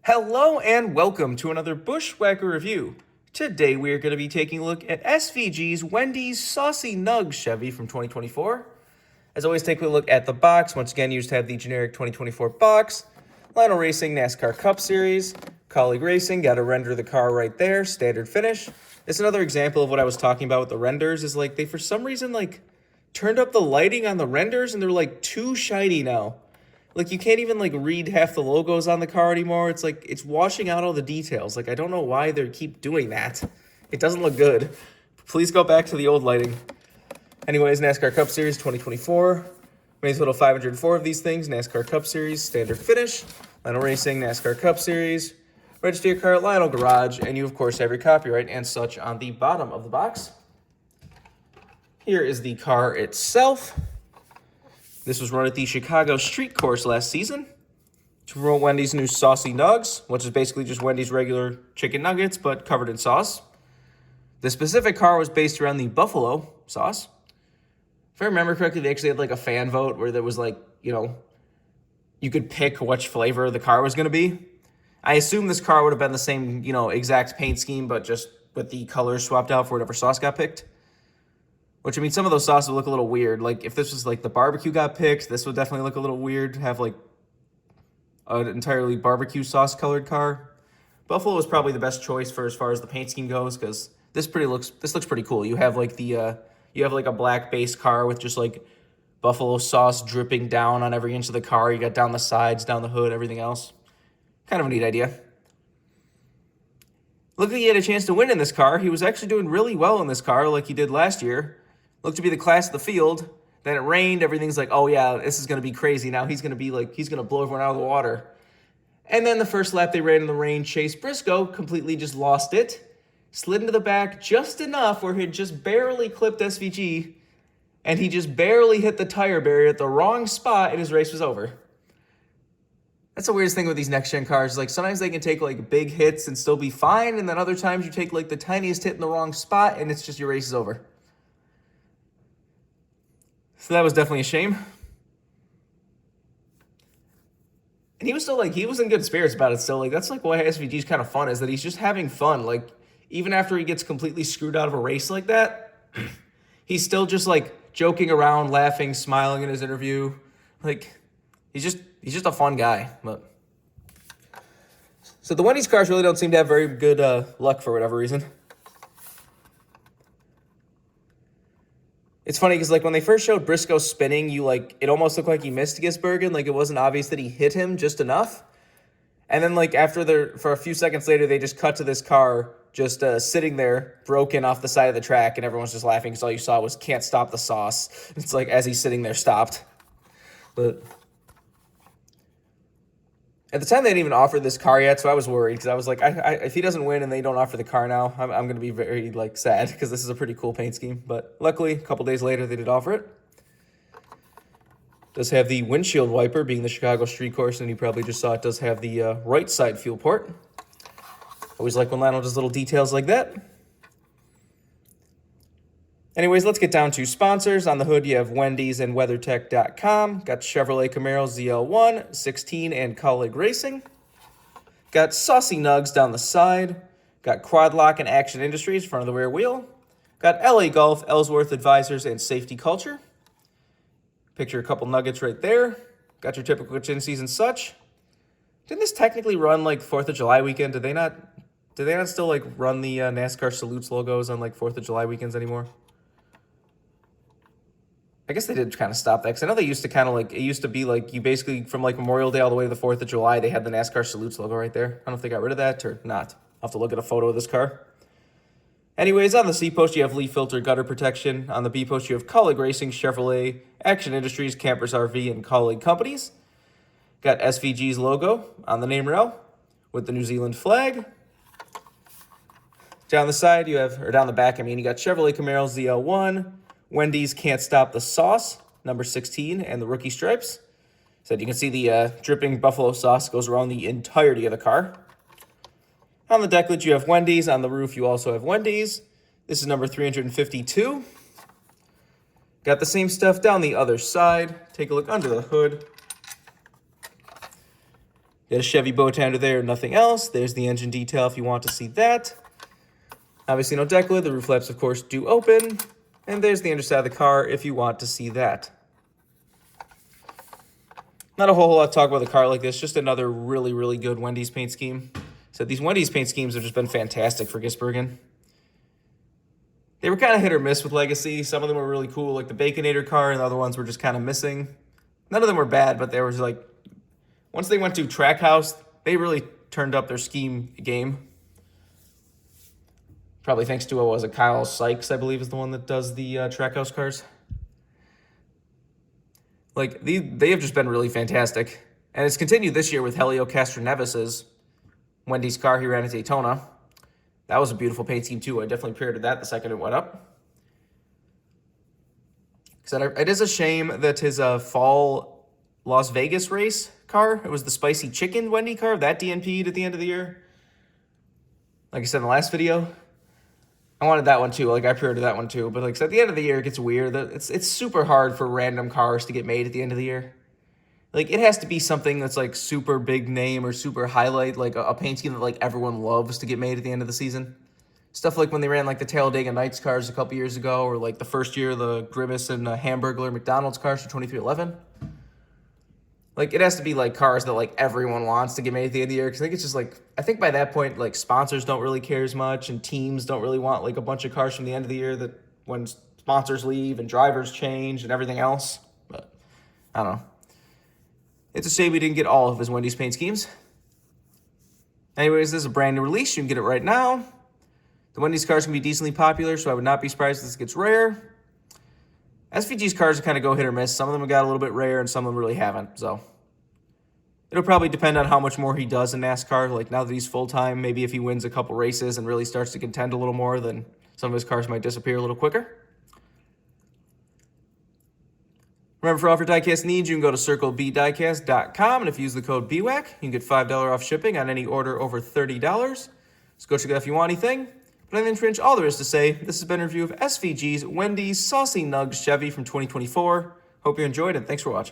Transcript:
Hello and welcome to another Bushwhacker review. Today we are going to be taking a look at SVG's Wendy's Saucy Nuggs Chevy from 2024. As always, take a look at the box. Once again, you just have the generic 2024 box. Lionel Racing NASCAR Cup Series. Colleague Racing, got to render the car right there. Standard finish. It's another example of what I was talking about with the renders, is like they for some reason turned up the lighting on the renders and they're like too shiny now. Like, you can't even, read half the logos on the car anymore. It's like, it's washing out all the details. Like, I don't know why they keep doing that. It doesn't look good. Please go back to the old lighting. Anyways, NASCAR Cup Series 2024. Made a total 504 of these things. NASCAR Cup Series, standard finish. Lionel Racing, NASCAR Cup Series. Register your car at Lionel Garage. And you, of course, have your copyright and such on the bottom of the box. Here is the car itself. This was run at the Chicago Street Course last season to promote Wendy's new Saucy Nuggs, which is basically just Wendy's regular chicken nuggets, but covered in sauce. The specific car was based around the buffalo sauce. If I remember correctly, they actually had a fan vote where there was you could pick which flavor the car was going to be. I assume this car would have been the same, exact paint scheme, but just with the colors swapped out for whatever sauce got picked. Which, I mean, some of those sauces would look a little weird. Like, if this was, the barbecue got picked, this would definitely look a little weird. Have, an entirely barbecue sauce-colored car. Buffalo is probably the best choice for as far as the paint scheme goes, because this looks pretty cool. You have, a black base car with just, buffalo sauce dripping down on every inch of the car. You got down the sides, down the hood, everything else. Kind of a neat idea. Looked like he had a chance to win in this car. He was actually doing really well in this car like he did last year. Looked to be the class of the field. Then it rained. Everything's like, oh yeah, this is going to be crazy. Now he's going to be he's going to blow everyone out of the water. And then the first lap they ran in the rain, Chase Briscoe completely just lost it. Slid into the back just enough where he just barely clipped SVG. And he just barely hit the tire barrier at the wrong spot and his race was over. That's the weirdest thing with these next-gen cars. Sometimes they can take, big hits and still be fine. And then other times you take, the tiniest hit in the wrong spot and it's just your race is over. So that was definitely a shame. And he was still, he was in good spirits about it still. That's, why SVG's kind of fun, is that he's just having fun. Even after he gets completely screwed out of a race like that, he's still just, joking around, laughing, smiling in his interview. He's just a fun guy. But so the Wendy's cars really don't seem to have very good luck for whatever reason. It's funny because when they first showed Briscoe spinning, it almost looked like he missed Gisbergen. It wasn't obvious that he hit him just enough. And then for a few seconds later, they just cut to this car just sitting there, broken off the side of the track, and everyone's just laughing because all you saw was "can't stop the sauce." It's as he's sitting there, stopped. But at the time, they didn't even offer this car yet, so I was worried because I was if he doesn't win and they don't offer the car now, I'm going to be very, sad because this is a pretty cool paint scheme. But luckily, a couple days later, they did offer it. Does have the windshield wiper, being the Chicago Street Course, and you probably just saw it does have the right side fuel port. Always like when Lionel does little details like that. Anyways, let's get down to sponsors. On the hood, you have Wendy's and WeatherTech.com. Got Chevrolet Camaro ZL1, 16, and Colleague Racing. Got Saucy Nuggs down the side. Got Quad Lock and Action Industries, front of the rear wheel. Got LA Golf, Ellsworth Advisors, and Safety Culture. Picture a couple nuggets right there. Got your typical agencies and such. Didn't this technically run 4th of July weekend? Did they not still run the NASCAR Salutes logos on 4th of July weekends anymore? I guess they did kind of stop that, because I know they used to it used to be you basically, from Memorial Day all the way to the 4th of July, they had the NASCAR Salutes logo right there. I don't know if they got rid of that or not. I'll have to look at a photo of this car. Anyways, on the C post, you have leaf filter gutter protection. On the B post, you have Colleague Racing, Chevrolet, Action Industries, Campers RV, and Colleague Companies. Got SVG's logo on the name rail with the New Zealand flag. Down the side, down the back, you got Chevrolet Camaro ZL1, Wendy's Can't Stop the Sauce, number 16, and the rookie stripes. So you can see the dripping buffalo sauce goes around the entirety of the car. On the deck lid, you have Wendy's. On the roof, you also have Wendy's. This is number 352. Got the same stuff down the other side. Take a look under the hood. Got a Chevy bow tie under there, nothing else. There's the engine detail if you want to see that. Obviously no deck lid. The roof flaps, of course, do open. And there's the underside of the car if you want to see that. Not a whole lot to talk about the car like this. Just another really, really good Wendy's paint scheme. So these Wendy's paint schemes have just been fantastic for Gisbergen. They were kind of hit or miss with Legacy. Some of them were really cool, like the Baconator car, and the other ones were just kind of missing. None of them were bad, but there was like, once they went to Trackhouse, they really turned up their scheme game. Probably thanks to, what was it, Kyle Sykes, I believe, is the one that does the Trackhouse cars. Like, they have just been really fantastic. And it's continued this year with Helio Castroneves' Wendy's car he ran at Daytona. That was a beautiful paint scheme, too. I definitely pre-ordered that the second it went up. It is a shame that his fall Las Vegas race car, it was the Spicy Chicken Wendy car, that DNP'd at the end of the year. Like I said in the last video, I wanted that one too. Like, I pre-ordered that one too. But like I said, at the end of the year, it gets weird. It's super hard for random cars to get made at the end of the year. Like, it has to be something that's like super big name or super highlight, like a paint scheme that like everyone loves to get made at the end of the season. Stuff like when they ran like the Talladega Nights cars a couple years ago, or like the first year of the Grimace and Hamburglar McDonald's cars for 2311. Like, it has to be like cars that like everyone wants to get made at the end of the year. Because I think it's just like, I think by that point, like sponsors don't really care as much, and teams don't really want like a bunch of cars from the end of the year that when sponsors leave and drivers change and everything else. But I don't know. It's a shame we didn't get all of his Wendy's paint schemes. Anyways, this is a brand new release. You can get it right now. The Wendy's cars can be decently popular, so I would not be surprised if this gets rare. SVG's cars kind of go hit or miss. Some of them have got a little bit rare, and some of them really haven't. So it'll probably depend on how much more he does in NASCAR. Like, now that he's full-time, maybe if he wins a couple races and really starts to contend a little more, then some of his cars might disappear a little quicker. Remember, for all of your diecast needs, you can go to circlebdiecast.com, and if you use the code BWhack, you can get $5 off shipping on any order over $30. So go check it out if you want anything. But I think pretty much all there is to say. This has been a review of SVG's Wendy's Saucy Nuggs Chevy from 2024. Hope you enjoyed, and thanks for watching.